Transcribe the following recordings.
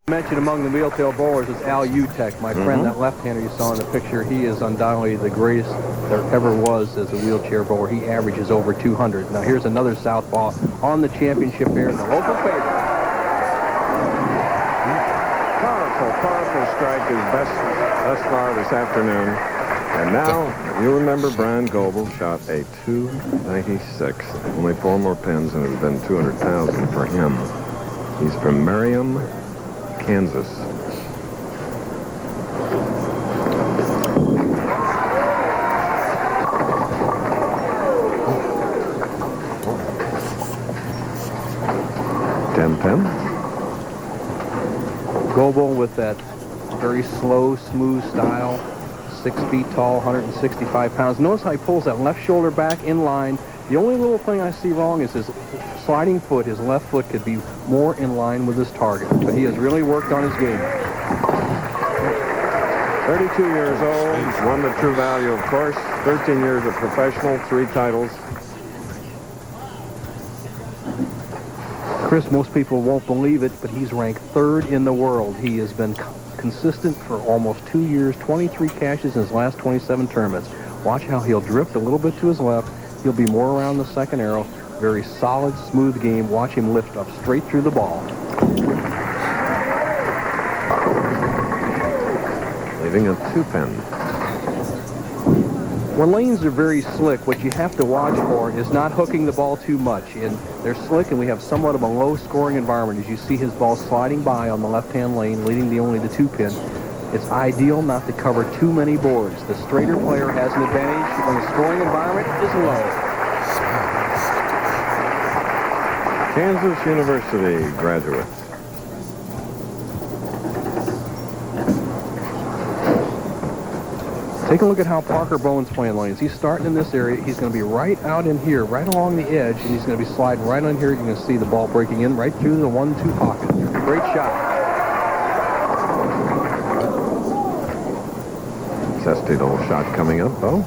Mentioned among the wheeltail bowlers is Al Utek, my friend, that left-hander you saw in the picture. He is undoubtedly the greatest there ever was as a wheelchair bowler. He averages over 200. Now here's another southpaw on the championship here, the local favorite. Powerful strike, his best thus far this afternoon. And now, you remember Bryan Goebel shot a 296. Only 4 more pins and it would have been 200,000 for him. He's from Merriam, Kansas. Ten. Goebel with that very slow, smooth style, 6 feet tall, 165 pounds. Notice how he pulls that left shoulder back in line. The only little thing I see wrong is his sliding foot. His left foot could be more in line with his target. But he has really worked on his game. 32 years old. He's won the True Value, of course. 13 years of professional, 3 titles. Chris, most people won't believe it, but he's ranked 3rd in the world. He has been consistent for almost 2 years, 23 cashes in his last 27 tournaments. Watch how he'll drift a little bit to his left. He'll be more around the second arrow. Very solid, smooth game. Watch him lift up straight through the ball. Leaving a 2-pin. When lanes are very slick, what you have to watch for is not hooking the ball too much. And they're slick, and we have somewhat of a low-scoring environment. As you see his ball sliding by on the left-hand lane, leading only the 2-pin. It's ideal not to cover too many boards. The straighter player has an advantage when the scoring environment is low. Kansas University graduate. Take a look at how Parker Bohn's playing lanes. He's starting in this area. He's going to be right out in here, right along the edge, and he's going to be sliding right on here. You're going to see the ball breaking in right through the 1-2 pocket. Great shot. Zesty little shot coming up, though.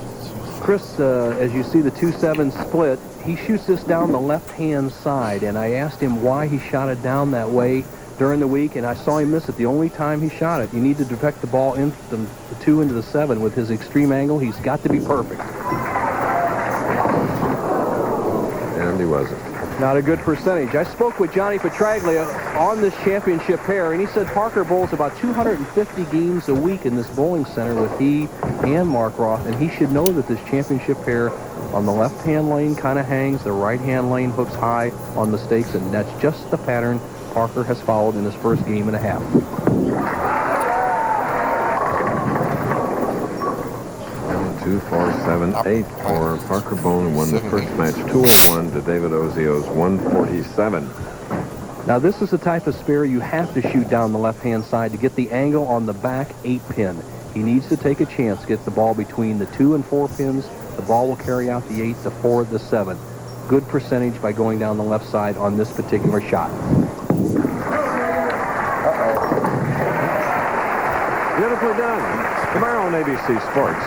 Chris, as you see the 2-7 split, he shoots this down the left-hand side, and I asked him why he shot it down that way during the week, and I saw him miss it the only time he shot it. You need to direct the ball into the 2 into the 7 with his extreme angle. He's got to be perfect. And he wasn't. Not a good percentage. I spoke with Johnny Petraglia on this championship pair, and he said Parker bowls about 250 games a week in this bowling center with he and Mark Roth, and he should know that this championship pair on the left-hand lane kind of hangs, the right-hand lane hooks high on mistakes, and that's just the pattern Parker has followed in his first game and a half. 2, 4, 7, 8 for Parker Bohn. Won the first match 2-1 to David Ozio's 147. Now this is the type of spare you have to shoot down the left-hand side to get the angle on the back 8-pin. He needs to take a chance, get the ball between the 2 and 4 pins. The ball will carry out the 8, the 4, the 7. Good percentage by going down the left side on this particular shot. Beautifully done. Tomorrow on ABC Sports,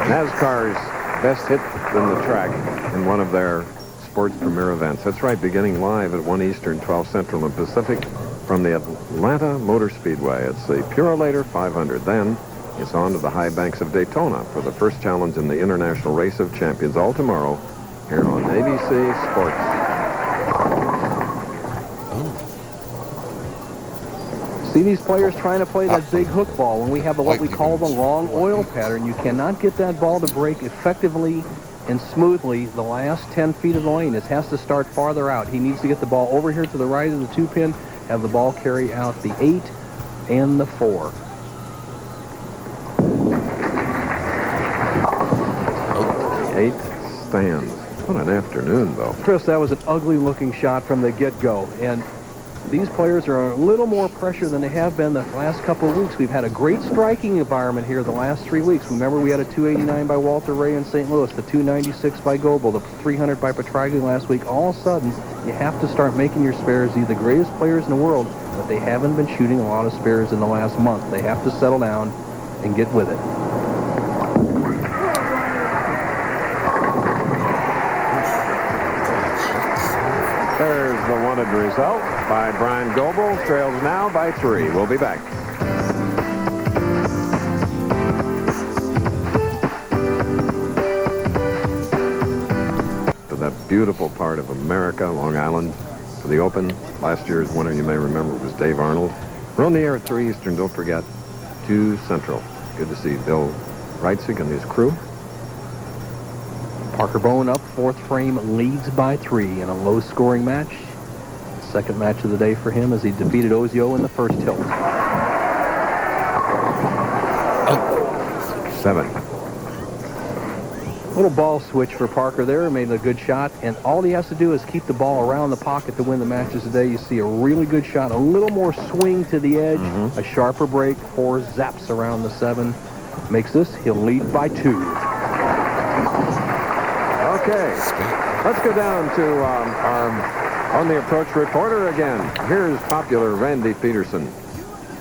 NASCAR's best hit in the track in one of their sports premier events. That's right, beginning live at 1 Eastern, 12 Central and Pacific from the Atlanta Motor Speedway. It's the Purolator 500. Then it's on to the high banks of Daytona for the first challenge in the International Race of Champions, all tomorrow here on ABC Sports. See these players trying to play that big hook ball when we have what we call the long oil pattern. You cannot get that ball to break effectively and smoothly the last 10 feet of the lane. It has to start farther out. He needs to get the ball over here to the right of the 2-pin, have the ball carry out the 8 and the 4. Eight stands. What an afternoon, though. Chris, that was an ugly-looking shot from the get-go, and these players are a little more pressure than they have been the last couple of weeks. We've had a great striking environment here the last 3 weeks. Remember, we had a 289 by Walter Ray in St. Louis, the 296 by Goebel, the 300 by Petraglia last week. All of a sudden, you have to start making your spares. These are the greatest players in the world, but they haven't been shooting a lot of spares in the last month. They have to settle down and get with it. There's the wanted result. by Bryan Goebel. Trails now by 3. We'll be back. To that beautiful part of America, Long Island, for the Open. Last year's winner, you may remember, was Dave Arnold. We're on the air at 3 Eastern. Don't forget, 2 Central. Good to see Bill Reitzig and his crew. Parker Bohn up, 4th frame, leads by 3 in a low-scoring match. Second match of the day for him as he defeated Ozio in the first tilt. 7. Little ball switch for Parker there, made a good shot, and all he has to do is keep the ball around the pocket to win the matches today. You see a really good shot, a little more swing to the edge, a sharper break, 4 zaps around the 7. Makes this, he'll lead by 2. Okay, let's go down to our On the Approach reporter again. Here's popular Randy Peterson.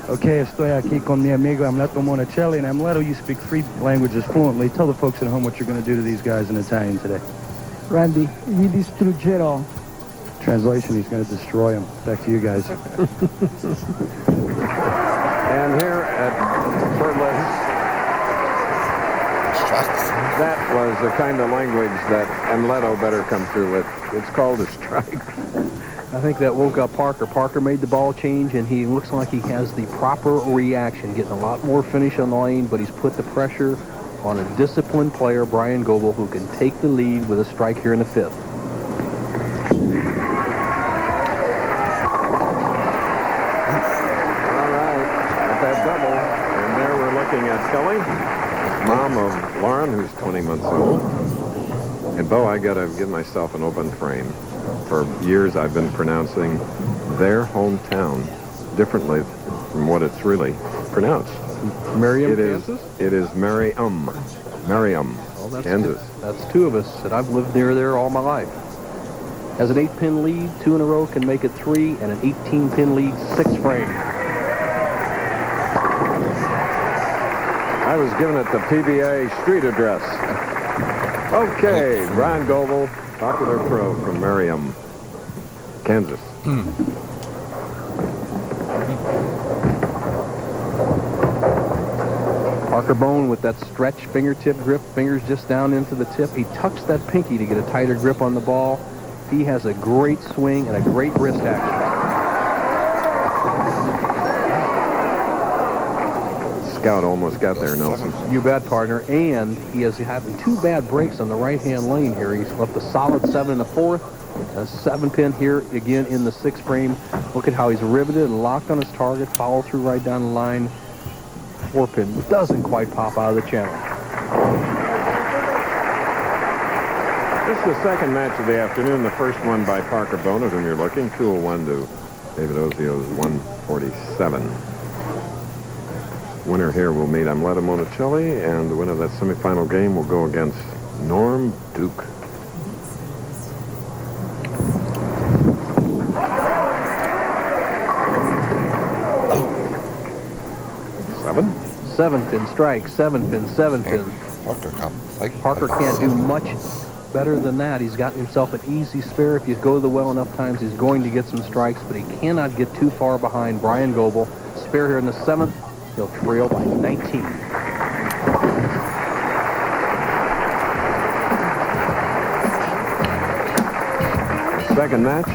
Okay, estoy aquí con mi amigo Amleto Monticelli, and Amleto, you speak 3 languages fluently. Tell the folks at home what you're going to do to these guys in Italian today. Randy, vi distruggerò. Translation, he's going to destroy them. Back to you guys. And here at Birdless, that was the kind of language that Amleto better come through with. It's called a strike. I think that woke up Parker. Parker made the ball change, and he looks like he has the proper reaction, getting a lot more finish on the lane, but he's put the pressure on a disciplined player, Bryan Goebel, who can take the lead with a strike here in the 5th. All right, at that double, and there we're looking at Kelly, mom of Lauren, who's 20 months old. And Bo, I got to give myself an open frame. For years, I've been pronouncing their hometown differently from what it's really pronounced. Merriam, Kansas? It is Merriam. Merriam, Kansas. That's 2 of us, and I've lived near there all my life. Has an 8-pin lead, 2 in a row, can make it 3, and an 18-pin lead, 6 frame. I was given it the PBA street address. Okay, Bryan Goebel, popular pro from Merriam, Kansas. Parker Bohn with that stretch fingertip grip, fingers just down into the tip. He tucks that pinky to get a tighter grip on the ball. He has a great swing and a great wrist action. Scout almost got there, Nelson. You bet, partner. And he is having 2 bad breaks on the right-hand lane here. He's left a solid 7 in the 4th, a 7-pin here again in the 6th frame. Look at how he's riveted and locked on his target, follow through right down the line. 4-pin doesn't quite pop out of the channel. This is the second match of the afternoon, the first one by Parker Bohn, at whom you're looking, 201 to David Ozio's 147. Winner here will meet Amleto Monticelli, and the winner of that semifinal game will go against Norm Duke. Seven? 7-pin strike, 7-pin, 7-pin. Parker can't do much better than that. He's gotten himself an easy spare. If you go the well enough times, he's going to get some strikes, but he cannot get too far behind Bryan Goebel. Spare here in the 7th. He'll trail by 19. Second match.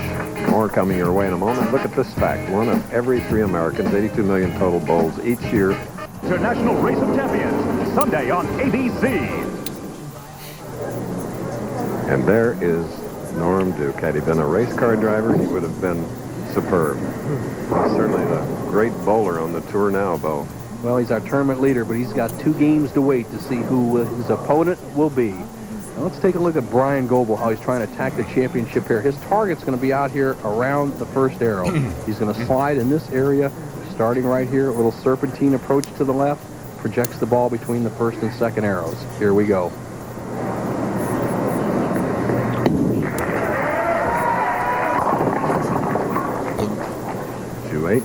More coming your way in a moment. Look at this fact. 1 of every 3 Americans, 82 million total bowls each year. International Race of Champions, Sunday on ABC. And there is Norm Duke. Had he been a race car driver, he would have been superb. He's certainly the great bowler on the tour now, Bo. Well, he's our tournament leader, but he's got 2 games to wait to see who his opponent will be. Now let's take a look at Bryan Goebel, how he's trying to attack the championship here. His target's going to be out here around the first arrow. He's going to slide in this area, starting right here, a little serpentine approach to the left, projects the ball between the first and second arrows. Here we go. Two-eight.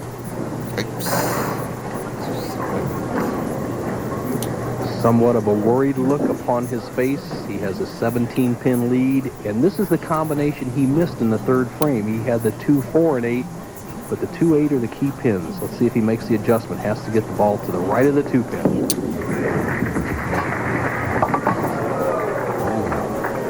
Somewhat of a worried look upon his face. He has a 17-pin lead, and this is the combination he missed in the 3rd frame. He had the 2, 4, and 8, but the 2-8 are the key pins. Let's see if he makes the adjustment. Has to get the ball to the right of the 2-pin.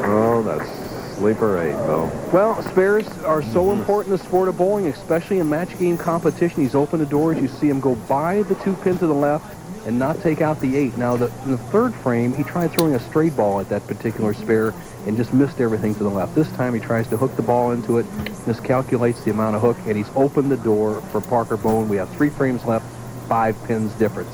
Oh, that's sleeper 8, Bill. Well, spares are so important in the sport of bowling, especially in match game competition. He's opened the doors. You see him go by the 2-pin to the left and not take out the 8. Now, in the third frame, he tried throwing a straight ball at that particular spare and just missed everything to the left. This time, he tries to hook the ball into it, miscalculates the amount of hook, and he's opened the door for Parker Bohn. We have 3 frames left, 5 pins difference.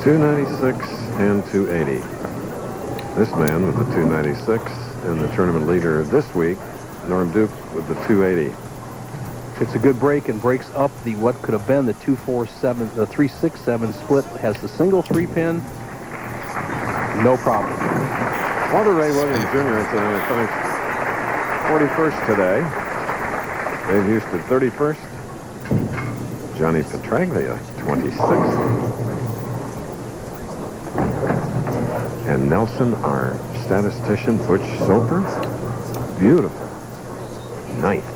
.296 and .280. This man with the .296 and the tournament leader this week, Norm Duke, with the .280. It's a good break and breaks up the what could have been the 2-4-7, the 3-6-7 split. Has the single 3-pin, no problem. Walter Ray Williams Jr. incidentally finished 41st today. Dave Houston 31st. Johnny Petraglia 26th. And Nelson, our statistician, Butch Soper, beautiful, 9th.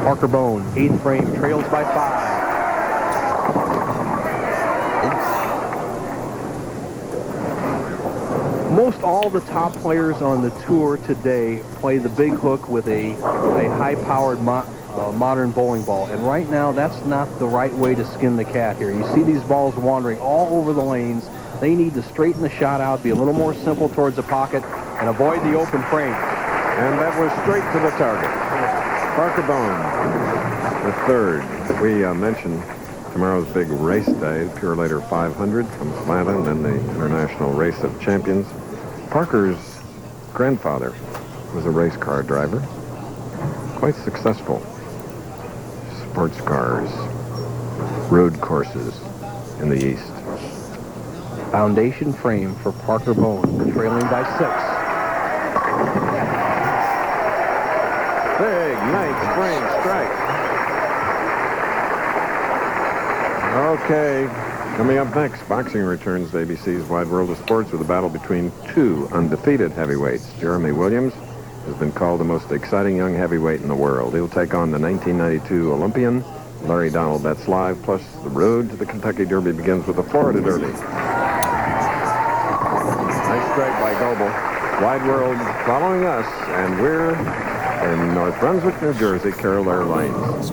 Parker Bohn, 8th frame, trails by 5. Most all the top players on the tour today play the big hook with a high-powered modern bowling ball. And right now, that's not the right way to skin the cat here. You see these balls wandering all over the lanes. They need to straighten the shot out, be a little more simple towards the pocket, and avoid the open frame. And that was straight to the target. Parker Bohn, the third. We mentioned tomorrow's big race day, Pure Later 500 from Atlanta, and then the International Race of Champions. Parker's grandfather was a race car driver, quite successful. Sports cars, road courses in the East. Foundation frame for Parker Bohn, trailing by 6. Big, nice frame strike. Okay, coming up next, boxing returns to ABC's Wide World of Sports with a battle between 2 undefeated heavyweights. Jeremy Williams has been called the most exciting young heavyweight in the world. He'll take on the 1992 Olympian, Larry Donald. That's live, plus the road to the Kentucky Derby begins with the Florida Derby. Nice strike by Goebel. Wide World following us, and we're in North Brunswick, New Jersey, Carroll Air Lanes.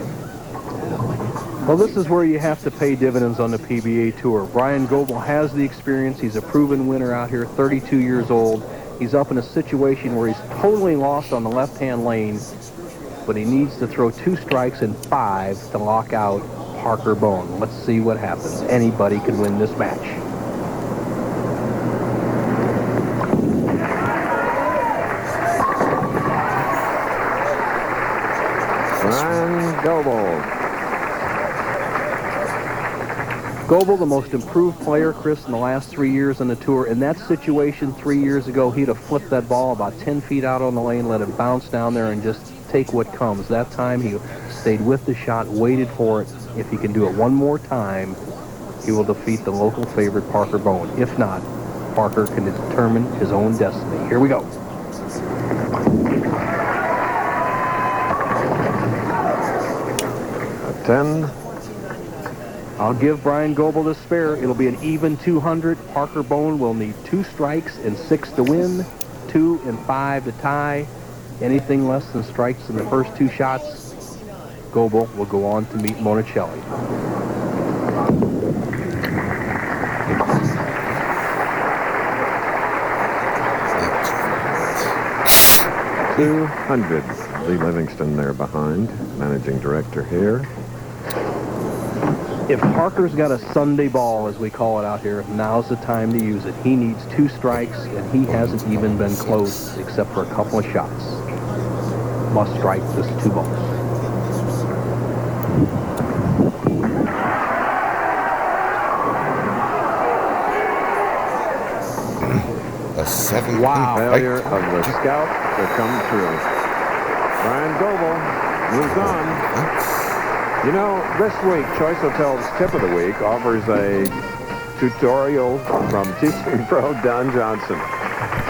Well, this is where you have to pay dividends on the PBA Tour. Bryan Goebel has the experience. He's a proven winner out here, 32 years old. He's up in a situation where he's totally lost on the left-hand lane, but he needs to throw 2 strikes and 5 to lock out Parker Bohn. Let's see what happens. Anybody can win this match. Bryan Goebel. Goebel, the most improved player, Chris, in the last 3 years on the tour. In that situation 3 years ago, he'd have flipped that ball about 10 feet out on the lane, let it bounce down there, and just take what comes. That time, he stayed with the shot, waited for it. If he can do it one more time, he will defeat the local favorite, Parker Bohn. If not, Parker can determine his own destiny. Here we go. A 10. I'll give Bryan Goebel the spare. It'll be an even 200. Parker Bohn will need 2 strikes and 6 to win, 2 and 5 to tie. Anything less than strikes in the first 2 shots, Goebel will go on to meet Monticelli. .200. Lee Livingston there behind, managing director here. If Parker's got a Sunday ball, as we call it out here, now's the time to use it. He needs 2 strikes, and he hasn't even been close except for a couple of shots. Must strike just 2 balls. A 7. Wow. Failure of the scout to come through. Bryan Goebel moves on. You know, this week, Choice Hotels Tip of the Week offers a tutorial from teaching pro Don Johnson.